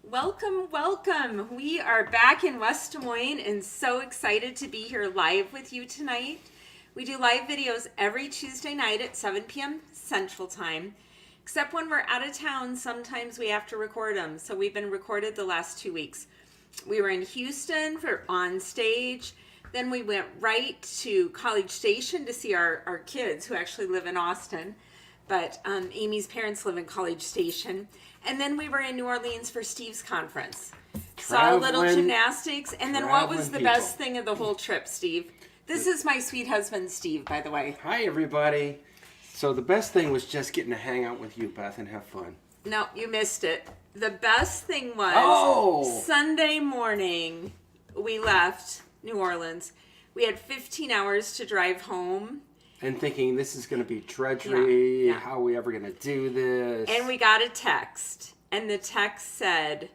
Welcome, welcome. We are back in West Des Moines and so excited to be here live with you tonight. We do live videos every Tuesday night at 7 p.m. Central Time. Except when we're out of town, sometimes we have to record them. So we've been recorded the last 2 weeks. We were in Houston for On Stage. Then we went right to College Station to see our kids who actually live in Austin. But Amy's parents live in College Station. And then we were in New Orleans for Steve's conference. Saw a little gymnastics. And then what was the best thing of the whole trip, Steve? This is my sweet husband, Steve, by the way. Hi, everybody. So the best thing was just getting to hang out with you, Beth, and have fun. No, you missed it. The best thing was Sunday morning, we left New Orleans. We had 15 hours to drive home. And thinking, this is going to be drudgery. Yeah. How are we ever going to do this? And we got a text. And the text said,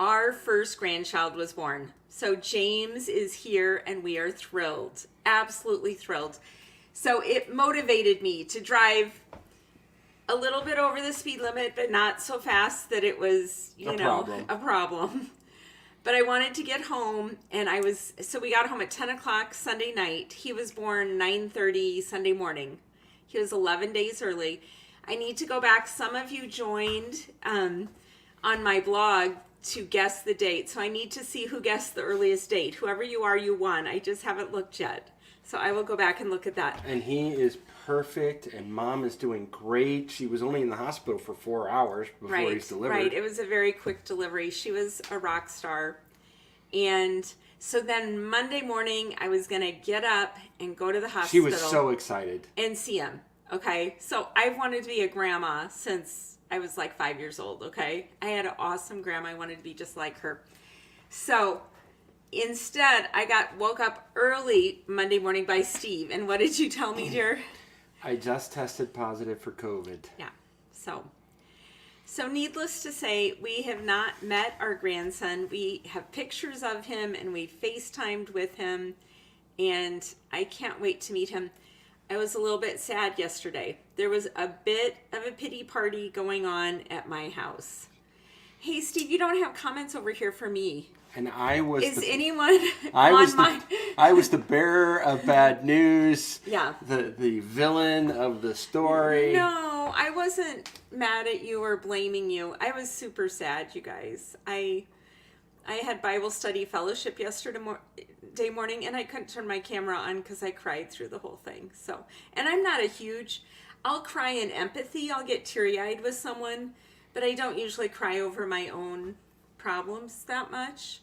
our first grandchild was born. So James is here and we are thrilled. Absolutely thrilled. So it motivated me to drive a little bit over the speed limit, but not so fast that it was, a problem. But I wanted to get home, and so we got home at 10 o'clock Sunday night. He was born 9:30 Sunday morning. He was 11 days early. I need to go back. Some of you joined on my blog to guess the date. So I need to see who guessed the earliest date. Whoever you are, you won. I just haven't looked yet. So I will go back and look at that. And he is perfect, and Mom is doing great. She was only in the hospital for 4 hours before he's delivered. Right, it was a very quick delivery. She was a rock star. And so then Monday morning, I was going to get up and go to the hospital. She was so excited. And see him, okay? So I've wanted to be a grandma since I was like 5 years old, okay? I had an awesome grandma. I wanted to be just like her. So instead, I woke up early Monday morning by Steve. And what did you tell me, dear? I just tested positive for COVID. Yeah. So needless to say, we have not met our grandson. We have pictures of him and we FaceTimed with him. And I can't wait to meet him. I was a little bit sad yesterday. There was a bit of a pity party going on at my house. Hey, Steve, you don't have comments over here for me. And I was I was the bearer of bad news. Yeah. The villain of the story. No, I wasn't mad at you or blaming you. I was super sad, you guys. I had Bible study fellowship yesterday morning, and I couldn't turn my camera on because I cried through the whole thing. So, and I'm not I'll cry in empathy. I'll get teary-eyed with someone, but I don't usually cry over my own problems that much.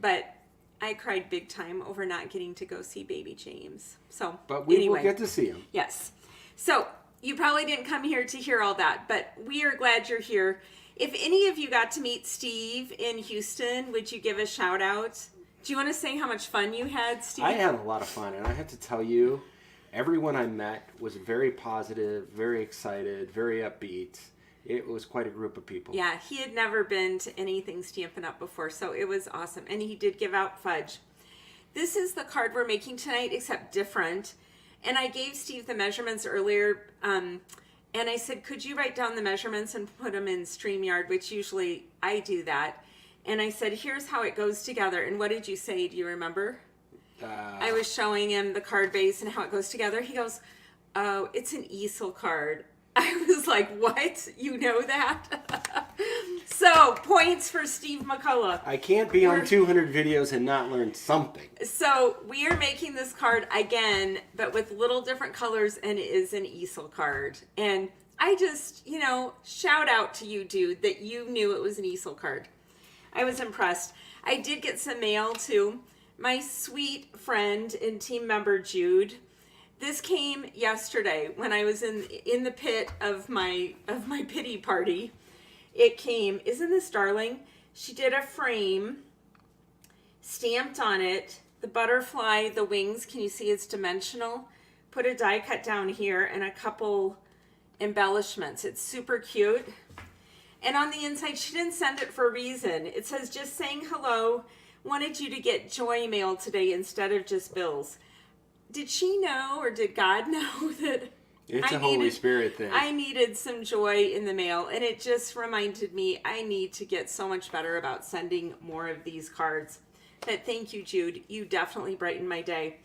But I cried big time over not getting to go see baby James. So, but we will get to see him. Yes. So you probably didn't come here to hear all that, but we are glad you're here. If any of you got to meet Steve in Houston, would you give a shout out? Do you want to say how much fun you had, Steve? I had a lot of fun, and I have to tell you, everyone I met was very positive, very excited, very upbeat. It was quite a group of people. Yeah, he had never been to anything Stampin' Up! Before, so it was awesome. And he did give out fudge. This is the card we're making tonight, except different. And I gave Steve the measurements earlier, and I said, could you write down the measurements and put them in StreamYard, which usually I do that. And I said, here's how it goes together. And what did you say? Do you remember? I was showing him the card base and how it goes together. He goes, oh, it's an easel card. I was like, what? You know that? So, points for Steve McCullough. I can't be on 200 videos and not learn something. So, we are making this card again, but with little different colors, and it is an easel card. And I just, shout out to you, dude, that you knew it was an easel card. I was impressed. I did get some mail, too. My sweet friend and team member, Jude. This came yesterday when I was in the pit of my pity party. It came. Isn't this darling? She did a frame, stamped on it, the butterfly, the wings. Can you see it's dimensional? Put a die cut down here and a couple embellishments. It's super cute. And on the inside, she didn't send it for a reason. It says, just saying hello. Wanted you to get joy mail today instead of just bills. Did she know, or did God know that It's a Holy Spirit thing. I needed some joy in the mail, and it just reminded me I need to get so much better about sending more of these cards. But thank you, Jude. You definitely brightened my day.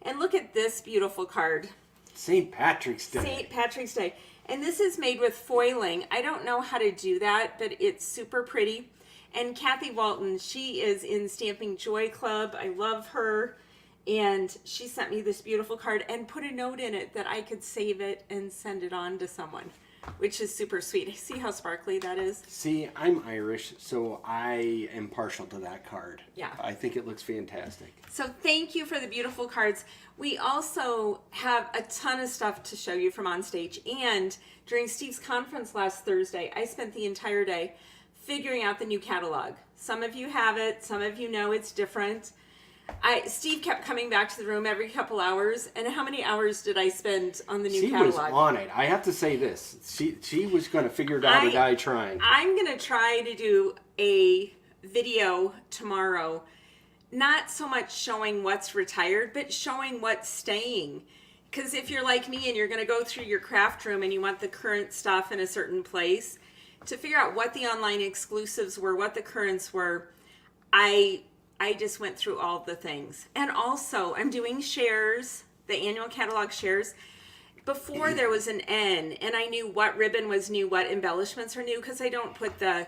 And look at this beautiful card. St. Patrick's Day. St. Patrick's Day. And this is made with foiling. I don't know how to do that, but it's super pretty. And Kathy Walton, she is in Stamping Joy Club. I love her. And she sent me this beautiful card and put a note in it that I could save it and send it on to someone, which is super sweet. See how sparkly that is? See, I'm Irish, so I am partial to that card. Yeah. I think it looks fantastic. So thank you for the beautiful cards. We also have a ton of stuff to show you from on stage. And during Steve's conference last Thursday, I spent the entire day figuring out the new catalog. Some of you have it. Some of you know it's different. Steve kept coming back to the room every couple hours. And how many hours did I spend on the new catalog? She was on it. I have to say this. She was going to figure it out or die trying. I'm going to try to do a video tomorrow. Not so much showing what's retired, but showing what's staying. Because if you're like me and you're going to go through your craft room and you want the current stuff in a certain place, to figure out what the online exclusives were, what the currents were, I just went through all the things. And also, I'm doing shares, the annual catalog shares. Before there was an N, and I knew what ribbon was new, what embellishments are new, because I don't put the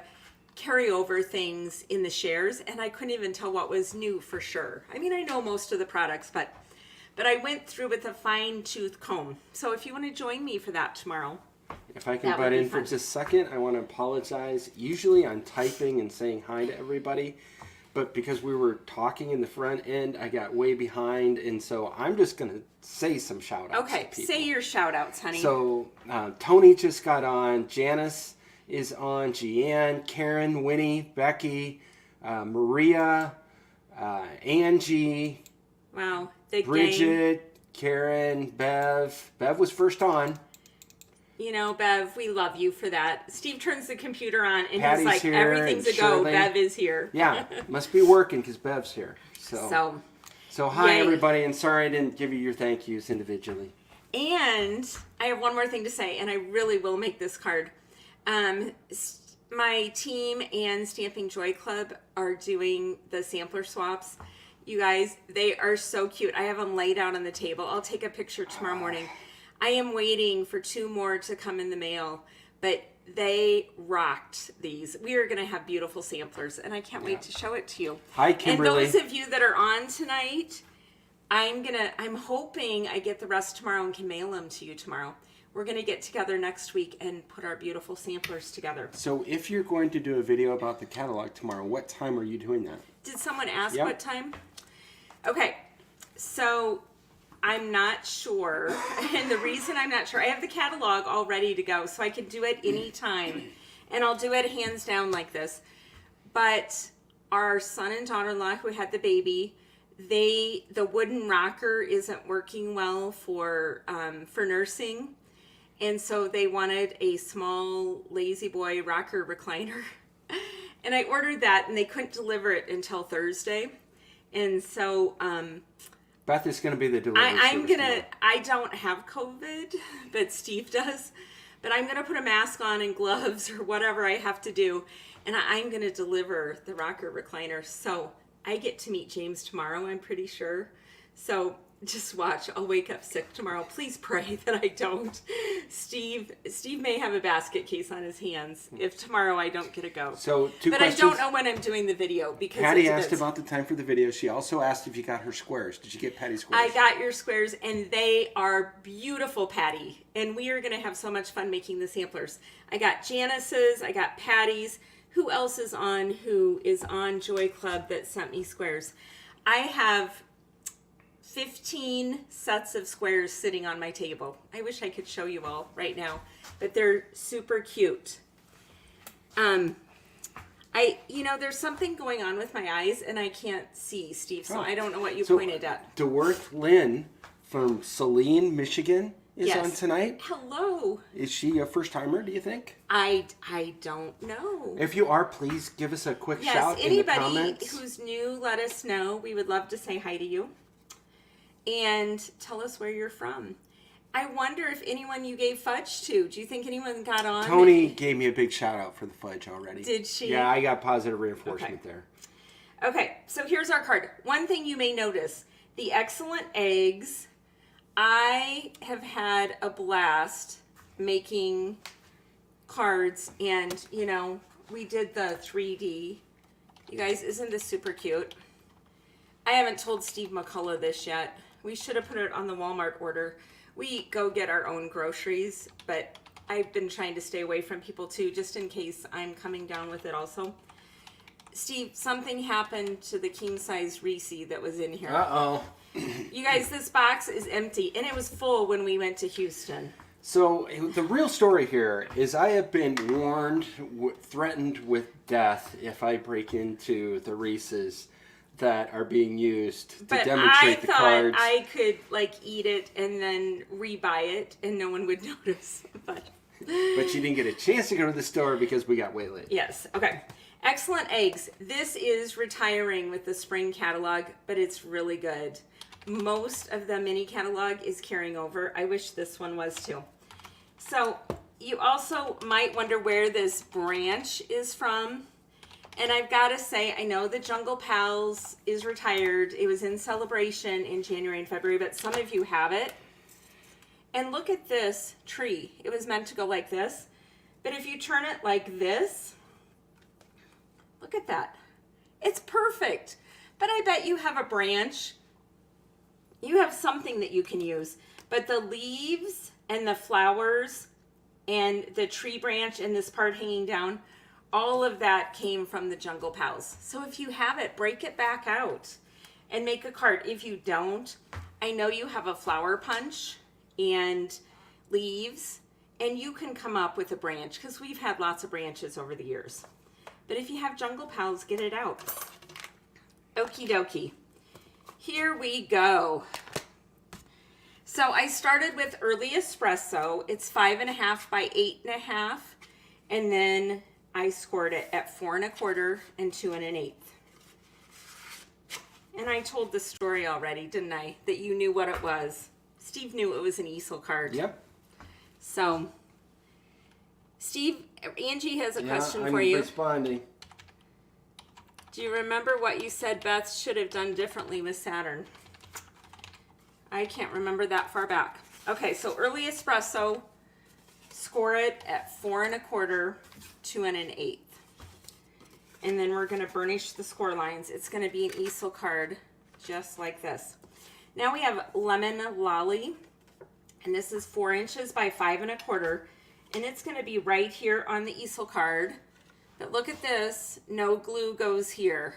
carryover things in the shares, and I couldn't even tell what was new for sure. I mean, I know most of the products, but I went through with a fine-tooth comb. So if you want to join me for that tomorrow. If I can butt in for just a second, I want to apologize. Usually I'm typing and saying hi to everybody, but because we were talking in the front end, I got way behind, and so I'm just going to say some shout-outs to people. Say your shout-outs, honey. So Tony just got on, Janice is on, Jeanne, Karen, Winnie, Becky, Maria, Angie, wow, big Bridget, gang. Karen, Bev. Bev was first on. You know, Bev, we love you for that. Steve turns the computer on and Patty's he's like, here, everything's a go. Shirley. Bev is here. Yeah, must be working because Bev's here. So hi, yay. everybody, and sorry I didn't give you your thank yous individually. And I have one more thing to say, and I really will make this card. My team and Stamping Joy Club are doing the sampler swaps. You guys, they are so cute. I have them laid out on the table. I'll take a picture tomorrow morning. I am waiting for 2 more to come in the mail, but they rocked these. We are going to have beautiful samplers, and I can't wait to show it to you. Hi, Kimberly. And those of you that are on tonight, I'm hoping I get the rest tomorrow and can mail them to you tomorrow. We're going to get together next week and put our beautiful samplers together. So if you're going to do a video about the catalog tomorrow, what time are you doing that? Did someone ask what time? Okay, so I'm not sure. And the reason I'm not sure, I have the catalog all ready to go, so I can do it anytime. And I'll do it hands down like this. But our son and daughter-in-law who had the baby, the wooden rocker isn't working well for nursing. And so they wanted a small Lazy Boy rocker recliner. And I ordered that, and they couldn't deliver it until Thursday. And so Beth is going to be the delivery I don't have COVID, but Steve does. But I'm going to put a mask on and gloves or whatever I have to do. And I'm going to deliver the rocker recliner. So I get to meet James tomorrow, I'm pretty sure. So just watch. I'll wake up sick tomorrow. Please pray that I don't. Steve may have a basket case on his hands if tomorrow I don't get to go. So but questions. I don't know when I'm doing the video because Patty asked about the time for the video. She also asked if you got her squares. Did you get Patty's squares? I got your squares, and they are beautiful, Patty. And we are going to have so much fun making the samplers. I got Janice's. I got Patty's. Who else is on? Who is on Joy Club that sent me squares? I have 15 sets of squares sitting on my table. I wish I could show you all right now, but they're super cute. There's something going on with my eyes and I can't see, Steve, so I don't know what you pointed at. DeWorth Lynn from Saline, Michigan is on tonight. Hello. Is she a first timer, do you think? I don't know. If you are, please give us a quick shout in the comments. Anybody who's new, let us know. We would love to say hi to you. And tell us where you're from. I wonder if anyone you gave fudge to. Do you think anyone got on? Tony gave me a big shout out for the fudge already. Did she? Yeah, I got positive reinforcement there. Okay, so here's our card. One thing you may notice, the excellent eggs. I have had a blast making cards, and, you know, we did the 3D. You guys, isn't this super cute? I haven't told Steve McCullough this yet. We should have put it on the Walmart order. We go get our own groceries, but I've been trying to stay away from people too, just in case I'm coming down with it also. Steve, something happened to the king-size Reese that was in here. Uh-oh. You guys, this box is empty, and it was full when we went to Houston. So the real story here is I have been warned, threatened with death if I break into the Reese's that are being used to demonstrate the cards. I could like eat it and then rebuy it and no one would notice. But you didn't get a chance to go to the store because we got way late. Yes. Okay. Excellent eggs. This is retiring with the spring catalog, but it's really good. Most of the mini catalog is carrying over. I wish this one was too. So you also might wonder where this branch is from. And I've got to say, I know the Jungle Pals is retired. It was in celebration in January and February, but some of you have it. And look at this tree. It was meant to go like this. But if you turn it like this, look at that. It's perfect. But I bet you have a branch. You have something that you can use. But the leaves and the flowers and the tree branch and this part hanging down, all of that came from the Jungle Pals. So if you have it, break it back out and make a card. If you don't, I know you have a flower punch and leaves, and you can come up with a branch because we've had lots of branches over the years. But if you have Jungle Pals, get it out. Okie dokie. Here we go. So I started with early espresso. It's 5.5 by 8.5, and then I scored it at 4 1/4 and 2 1/8. And I told the story already, didn't I? That you knew what it was. Steve knew it was an easel card. Yep. So, Steve, Angie has a question for you. I'm responding. Do you remember what you said Beth should have done differently with Saturn? I can't remember that far back. Okay, so early espresso, score it at 4 1/4, 2 1/8. And then we're going to burnish the score lines. It's going to be an easel card just like this. Now we have Lemon Lolly, and this is 4 inches by 5 1/4, and it's going to be right here on the easel card. But look at this, no glue goes here.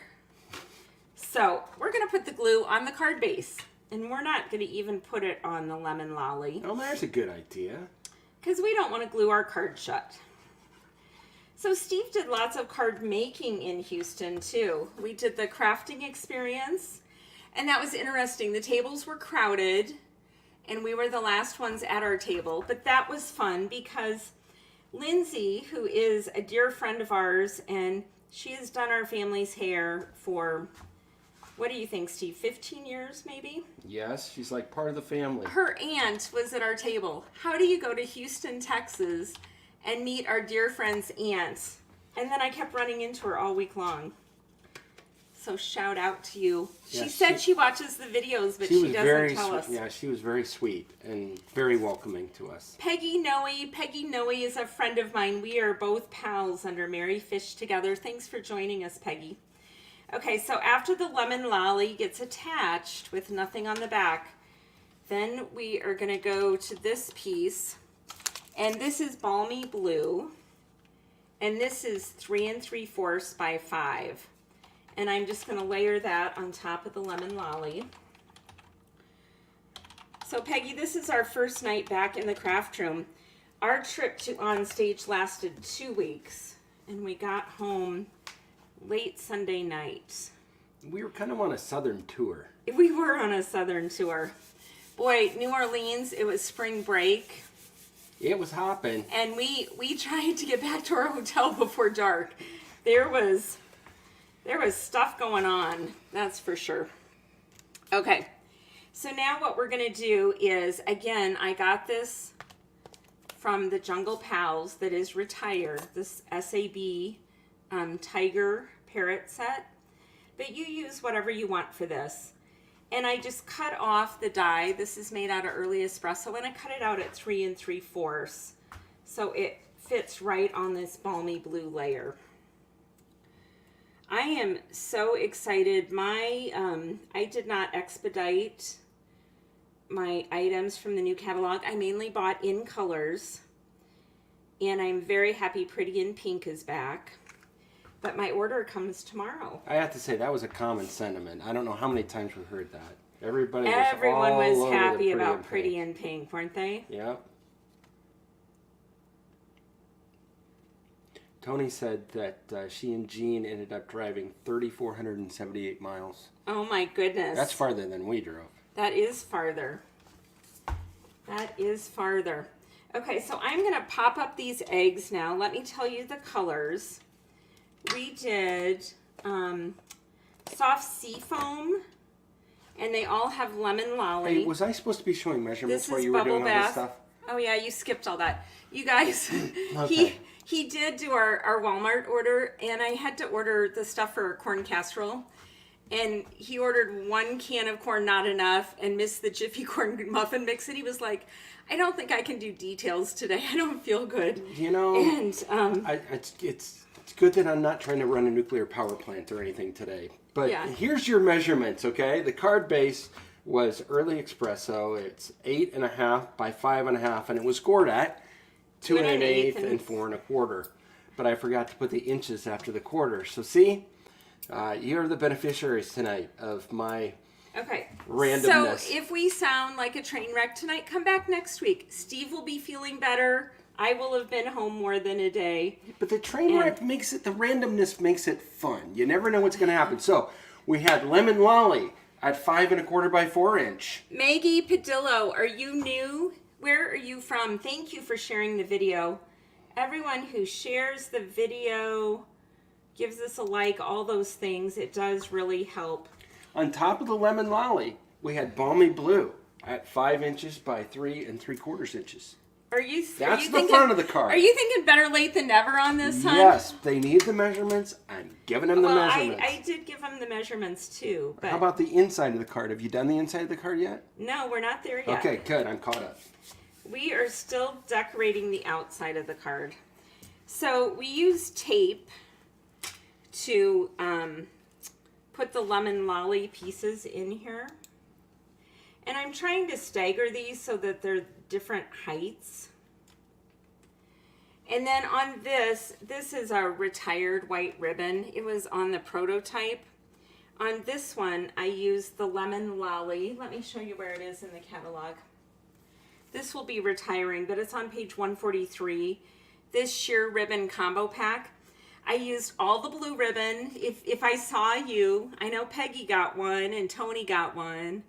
So we're going to put the glue on the card base, and we're not going to even put it on the Lemon Lolly. Oh, there's a good idea. Because we don't want to glue our card shut. So Steve did lots of card making in Houston too. We did the crafting experience, and that was interesting. The tables were crowded, and we were the last ones at our table, but that was fun because Lindsay, who is a dear friend of ours, and she has done our family's hair for, what do you think, Steve, 15 years maybe? Yes, she's like part of the family. Her aunt was at our table. How do you go to Houston, Texas, and meet our dear friend's aunt? And then I kept running into her all week long. So shout out to you. Yeah, she said she watches the videos, but she doesn't tell us. Yeah, she was very sweet and very welcoming to us. Peggy Noe. Peggy Noe is a friend of mine. We are both pals under Merry Fish Together. Thanks for joining us, Peggy. Okay, so after the Lemon Lolly gets attached with nothing on the back, then we are going to go to this piece. And this is Balmy Blue. And this is 3 3/4 by 5. And I'm just going to layer that on top of the Lemon Lolly. So Peggy, this is our first night back in the craft room. Our trip to On Stage lasted 2 weeks. And we got home late Sunday night. We were kind of on a southern tour. We were on a southern tour. Boy, New Orleans, it was spring break. It was hopping. And we tried to get back to our hotel before dark. There was stuff going on, that's for sure. Okay, So now what we're going to do is, again, I got this from the Jungle Pals that is retired, this SAB Tiger Parrot set. But you use whatever you want for this. And I just cut off the die. This is made out of early espresso, and I cut it out at 3 3/4. So it fits right on this balmy blue layer. I am so excited. I did not expedite my items from the new catalog. I mainly bought in colors, and I'm very happy Pretty in Pink is back. But my order comes tomorrow. I have to say, that was a common sentiment. I don't know how many times we've heard that. Everyone was happy about Pretty in Pink, weren't they? Yeah. Tony said that she and Jean ended up driving 3,478 miles. Oh my goodness. That's farther than we drove. That is farther. That is farther. Okay, so I'm going to pop up these eggs now. Let me tell you the colors. We did soft sea foam, and they all have lemon lolly. Hey, was I supposed to be showing measurements This while is you were doing Bubble all this Bath. stuff? Oh yeah, you skipped all that. You guys, Okay. he did do our Walmart order, and I had to order the stuff for corn casserole. And he ordered 1 can of corn, not enough, and missed the Jiffy corn muffin mix. And he was like, I don't think I can do details today. I don't feel good. You know, and it's good that I'm not trying to run a nuclear power plant or anything today. But Yeah. here's your measurements, okay? The card base was early espresso. It's 8.5 by 5.5, and it was scored at 2 1/8 and 4 1/4. But I forgot to put the inches after the quarter. So see, you're the beneficiaries tonight of my Okay. randomness. So if we sound like a train wreck tonight, come back next week. Steve will be feeling better. I will have been home more than a day. But the train wreck makes it, the randomness makes it fun. You never know what's going to happen. So we had lemon lolly at 5 1/4 by 4 inch. Maggie Padillo, are you new? Where are you from? Thank you for sharing the video. Everyone who shares the video, gives us a like, all those things, it does really help. On top of the lemon lolly, we had balmy blue at 5 inches by 3 3/4 inches. That's the front of the card. Are you thinking better late than never on this, hon? Yes, they need the measurements. I'm giving them the measurements. I did give them the measurements too. But how about the inside of the card? Have you done the inside of the card yet? no, we're not there yet. Okay, good. I'm caught up. We are still decorating the outside of the card. So we use tape to put the lemon lolly pieces in here. And I'm trying to stagger these so that they're different heights. And then on this is a retired white ribbon. It was on the prototype. On this one, I used the lemon lolly. Let me show you where it is in the catalog. This will be retiring, but it's on page 143. This sheer ribbon combo pack. I used all the blue ribbon. If I saw you, I know Peggy got one and Tony got one.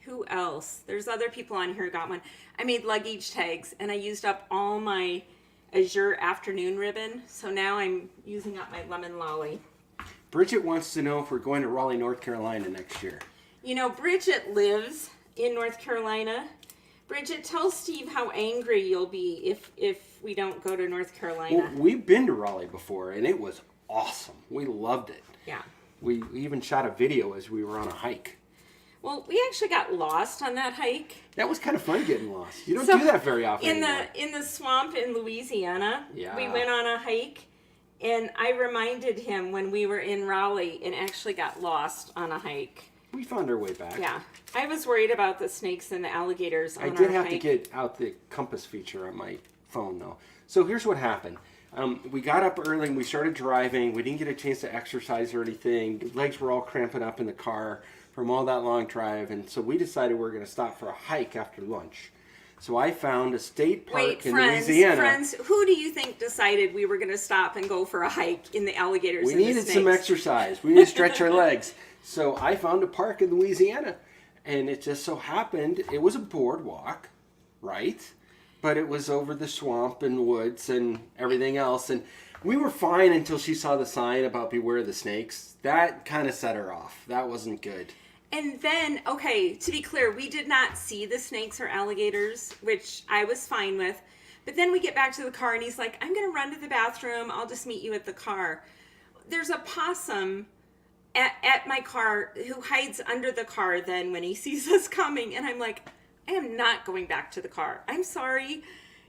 Who else? There's other people on here who got one. I made luggage tags, and I used up all my Azure afternoon ribbon. So now I'm using up my lemon lolly. Bridget wants to know if we're going to Raleigh, North Carolina next year. You know, Bridget lives in North Carolina. Bridget, tell Steve how angry you'll be if we don't go to North Carolina. Well, we've been to Raleigh before, and it was awesome. We loved it. Yeah. We even shot a video as we were on a hike. Well, we actually got lost on that hike. That was kind of fun getting lost. You don't do that very often anymore. In the swamp in Louisiana, Yeah. we went on a hike, and I reminded him when we were in Raleigh and actually got lost on a hike. We found our way back. Yeah. I was worried about the snakes and the alligators on our hike. I did have to get out the compass feature on my phone, though. So here's what happened. We got up early and we started driving. We didn't get a chance to exercise or anything. Legs were all cramping up in the car from all that long drive. And so we decided we were going to stop for a hike after lunch. So I found a state park in Louisiana. Friends, who do you think decided we were going to stop and go for a hike in the alligators and the snakes? We needed some exercise. We needed to stretch our legs. So I found a park in Louisiana. And it just so happened, it was a boardwalk, right? But it was over the swamp and woods and everything else. And we were fine until she saw the sign about beware the snakes. That kind of set her off. That wasn't good. And then, okay, to be clear, we did not see the snakes or alligators, which I was fine with. But then we get back to the car and he's like, I'm going to run to the bathroom. I'll just meet you at the car. There's a possum at my car who hides under the car then when he sees us coming. And I'm like, I am not going back to the car. I'm sorry.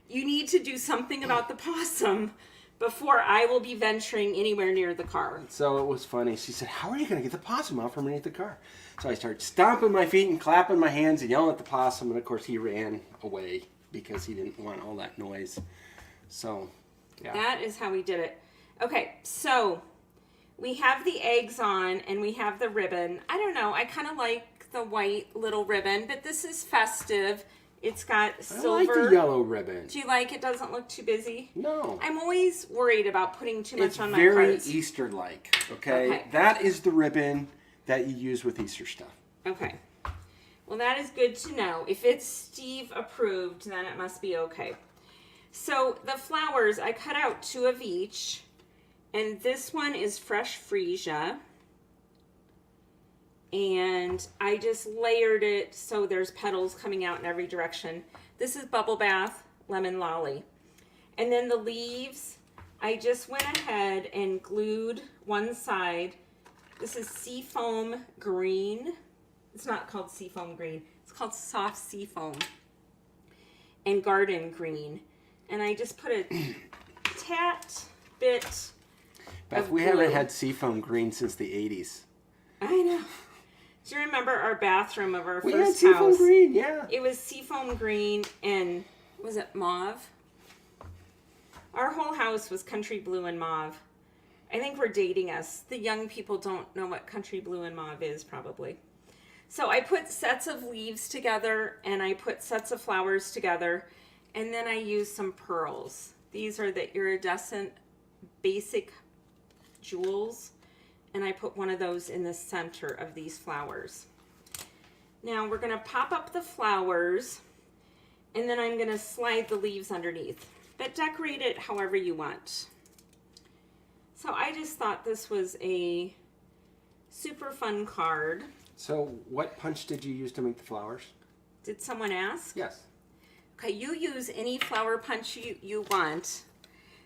You need to do something about the possum before I will be venturing anywhere near the car. So it was funny. She said, how are you going to get the possum out from underneath the car? So I started stomping my feet and clapping my hands and yelling at the possum. And of course he ran away because he didn't want all that noise. So, yeah. That is how we did it. Okay, so we have the eggs on and we have the ribbon. I don't know. I kind of like the white little ribbon, but this is festive. It's got silver. I like the yellow ribbon. Do you like it? Doesn't look too busy? No. I'm always worried about putting too much on my cards. cards. It's very Easter-like, okay? That is the ribbon that you use with Easter stuff. Okay. Well, that is good to know. If it's Steve approved, then it must be okay. So the flowers, I cut out 2 of each. And this one is fresh freesia. And I just layered it so there's petals coming out in every direction. This is Bubble Bath Lemon Lolly. And then the leaves, I just went ahead and glued one side. This is Seafoam Green. It's not called Seafoam Green. It's called Soft Seafoam. And Garden Green. And I just put a tat bit Beth, of we glue. haven't had Seafoam Green since the 80s. I know. Do you remember our bathroom of our We had first Seafoam house? Green, yeah. It was Seafoam Green and, was it mauve? Our whole house was country blue and mauve. I think we're dating us. The young people don't know what country blue and mauve is, probably. So I put sets of leaves together and I put sets of flowers together. And then I used some pearls. These are the iridescent basic jewels. And I put one of those in the center of these flowers. Now we're going to pop up the flowers and then I'm going to slide the leaves underneath. But decorate it however you want. So I just thought this was a super fun card. So what punch did you use to make the flowers? Did someone ask? Yes. Okay, you use any flower punch you want,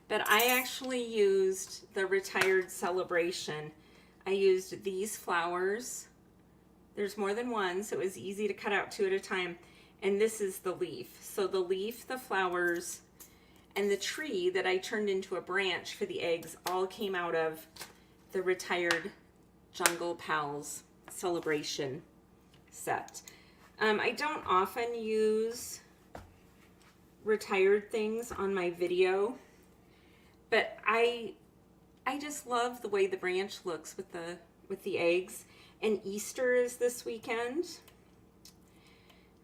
but I actually used the Retired Celebration. I used these flowers. There's more than one, so it was easy to cut out 2 at a time. And this is the leaf. So the leaf, the flowers, and the tree that I turned into a branch for the eggs all came out of the Retired Jungle Pals Celebration set. I don't often use retired things on my video, but I just love the way the branch looks with the eggs. And Easter is this weekend.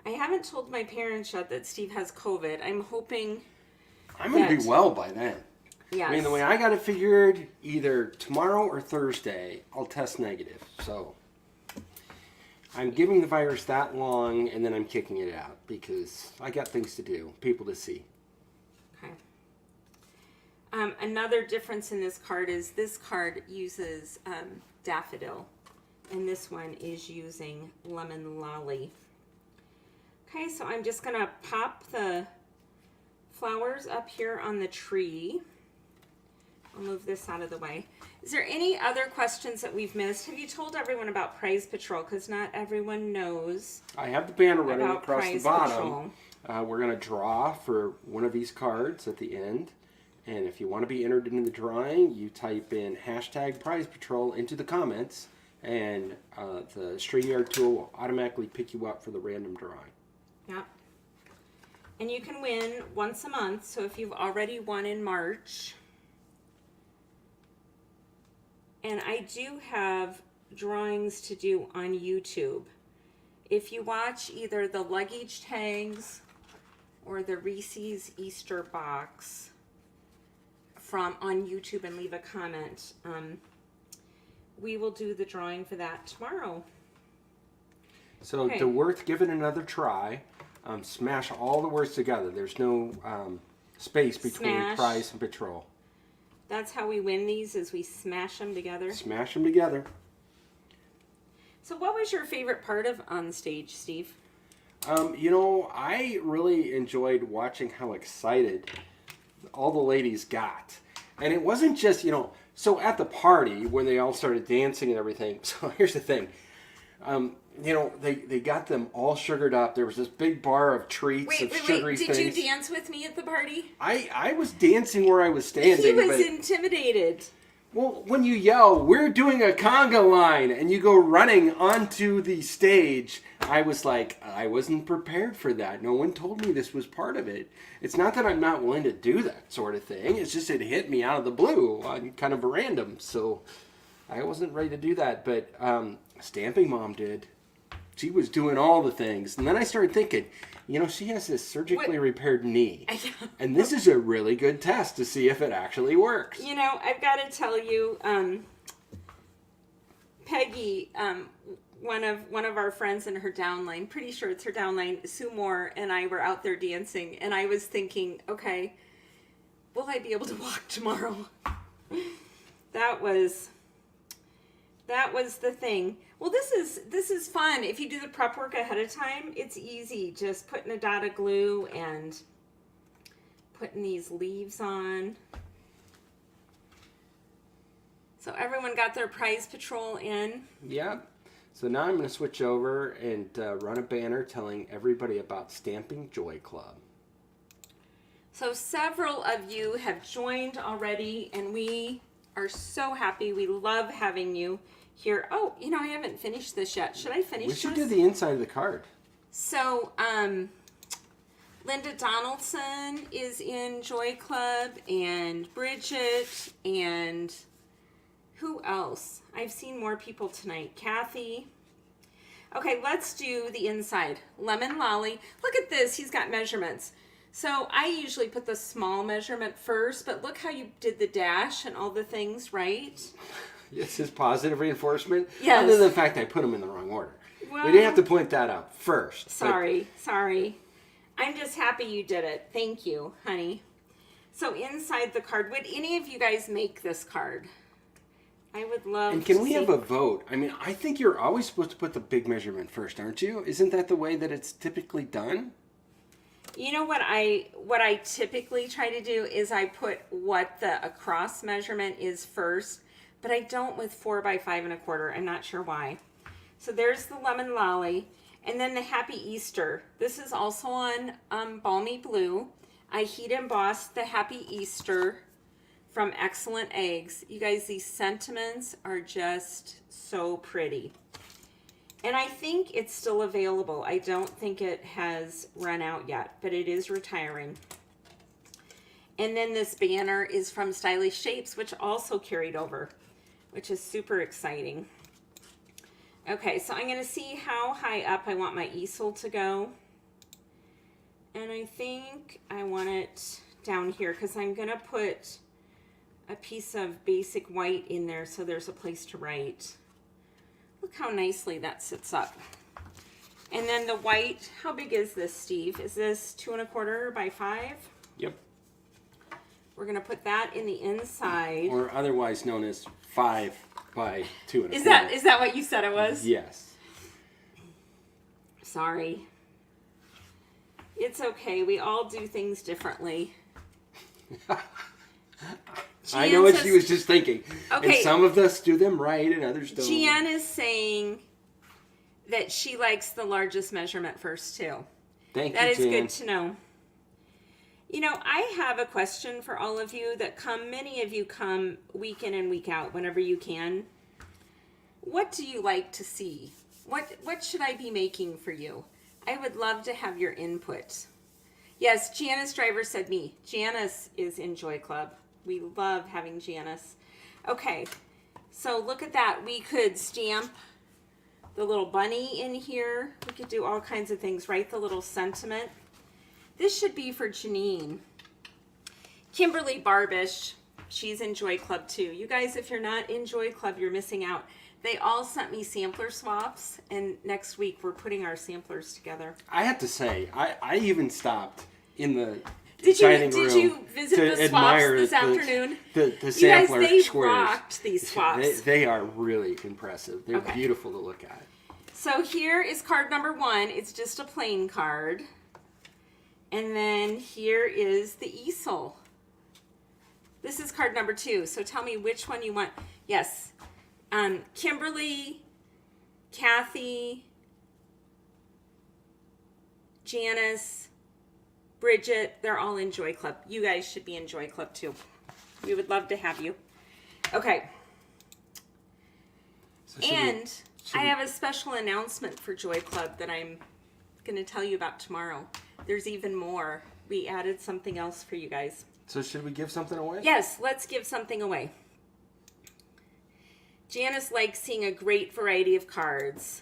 I haven't told my parents yet that Steve has COVID. I'm hoping I'm going to be well by then. Yes. I mean, the way I got it figured, either tomorrow or Thursday, I'll test negative. So I'm giving the virus that long, and then I'm kicking it out because I got things to do, people to see. Okay. Another difference in this card is this card uses daffodil, and this one is using lemon lolly. Okay, so I'm just going to pop the flowers up here on the tree. I'll move this out of the way. Is there any other questions that we've missed? Have you told everyone about Prize Patrol? Because not everyone knows. I have the banner running about across Prize the bottom. We're going to draw for one of these cards at the end. And if you want to be entered into the drawing, you type in hashtag Prize Patrol into the comments. And the StreamYard tool will automatically pick you up for the random drawing. Yep. And you can win once a month. So if you've already won in March. And I do have drawings to do on YouTube. If you watch either the luggage tags or the Reese's Easter box on YouTube and leave a comment, we will do the drawing for that tomorrow. So Okay. to worth giving another try, smash all the words together. There's no space between Smash. Prize and Patrol. That's how we win these, is we smash them together. Smash them together. So what was your favorite part of On Stage, Steve? I really enjoyed watching how excited all the ladies got. And it wasn't just, so at the party when they all started dancing and everything. So here's the thing. They got them all sugared up. There was this big bar of treats of sugary things. Did you dance with me at the party? I was dancing where I was standing. He was intimidated. Well, when you yell, "We're doing a conga line," and you go running onto the stage, I was like, I wasn't prepared for that. No one told me this was part of it. It's not that I'm not willing to do that sort of thing. It's just it hit me out of the blue on kind of random. So I wasn't ready to do that. But Stamping Mom did. She was doing all the things. And then I started thinking, she has this surgically repaired knee. And this is a really good test to see if it actually works. I've got to tell you, Peggy, one of our friends in her downline, pretty sure it's her downline, Sue Moore, and I were out there dancing. And I was thinking, okay, will I be able to walk tomorrow? That was the thing. Well, this is fun. If you do the prep work ahead of time, it's easy. Just putting a dot of glue and putting these leaves on. So everyone got their prize patrol in. Yeah. So now I'm going to switch over and run a banner telling everybody about Stamping Joy Club. So several of you have joined already, and we are so happy. We love having you here. Oh, I haven't finished this yet. Should I finish this? We should do the inside of the card. So, Linda Donaldson is in Joy Club, and Bridget, and who else? I've seen more people tonight. Kathy. Okay, let's do the inside. Lemon Lolly. Look at this. He's got measurements. So I usually put the small measurement first, but look how you did the dash and all the things, right? This is positive reinforcement. Yes. Other than the fact I put them in the wrong order. Well, we didn't have to point that out first. Sorry. I'm just happy you did it. Thank you, honey. So inside the card, would any of you guys make this card? I would love to. And can we have a vote? I mean, I think you're always supposed to put the big measurement first, aren't you? Isn't that the way that it's typically done? You know what I typically try to do is I put what the across measurement is first, but I don't with 4 by 5 1/4. I'm not sure why. So there's the Lemon Lolly, and then the Happy Easter. This is also on Balmy Blue. I heat embossed the Happy Easter from Excellent Eggs. You guys, these sentiments are just so pretty. And I think it's still available. I don't think it has run out yet, but it is retiring. And then this banner is from Stylish Shapes, which also carried over, which is super exciting. Okay, so I'm going to see how high up I want my easel to go. And I think I want it down here because I'm going to put a piece of basic white in there so there's a place to write. Look how nicely that sits up. And then the white, how big is this, Steve? Is this 2 1/4 by 5? Yep. We're going to put that in the inside. Or otherwise known as 5 by 2 1/4. Is that what you said it was? Yes. Sorry. It's okay. We all do things differently. I know what she was just thinking. Okay. And some of us do them right and others don't. Jan is saying that she likes the largest measurement first, too. Thank you, That is Jan. good to know. I have a question for all of you that many of you come week in and week out whenever you can. What do you like to see? What should I be making for you? I would love to have your input. Yes, Janice Driver said me. Janice is in Joy Club. We love having Janice. Okay, so look at that. We could stamp the little bunny in here. We could do all kinds of things. Write the little sentiment. This should be for Janine. Kimberly Barbish, she's in Joy Club too. You guys, if you're not in Joy Club, you're missing out. They all sent me sampler swaps, and next week we're putting our samplers together. I have to say, I even stopped in the Did dining room you visit to the swaps admire this afternoon? The You sampler guys, they squares. rocked these swaps. They are really impressive. They're Okay. beautiful to look at. So here is card number 1. It's just a plain card. And then here is the easel. This is card number 2. So tell me which one you want. Yes. Kimberly, Kathy, Janice, Bridget, they're all in Joy Club. You guys should be in Joy Club too. We would love to have you. Okay. So I have a special announcement for Joy Club that I'm going to tell you about tomorrow. There's even more. We added something else for you guys. So should we give something away? Yes, let's give something away. Janice likes seeing a great variety of cards.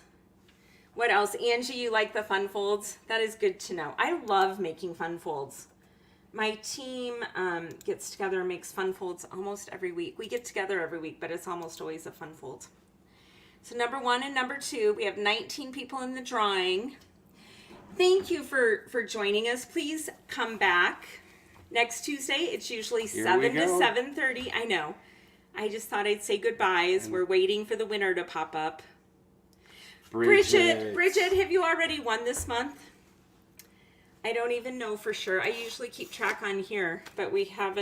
What else? Angie, you like the fun folds? That is good to know. I love making fun folds. My team gets together and makes fun folds almost every week. We get together every week, but it's almost always a fun fold. So number 1 and number 2, we have 19 people in the drawing. Thank you for joining us. Please come back next Tuesday. It's usually 7 to 7:30. I know. I just thought I'd say goodbye as we're waiting for the winner to pop up. Bridget, have you already won this month? I don't even know for sure. I usually keep track on here, but we have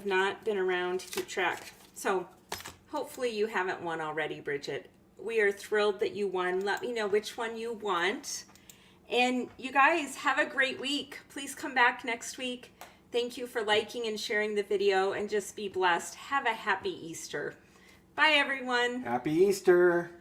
not been around to keep track. So hopefully you haven't won already, Bridget. We are thrilled that you won. Let me know which one you want. And you guys have a great week. Please come back next week. Thank you for liking and sharing the video, and just be blessed. Have a happy Easter. Bye, everyone. Happy Easter.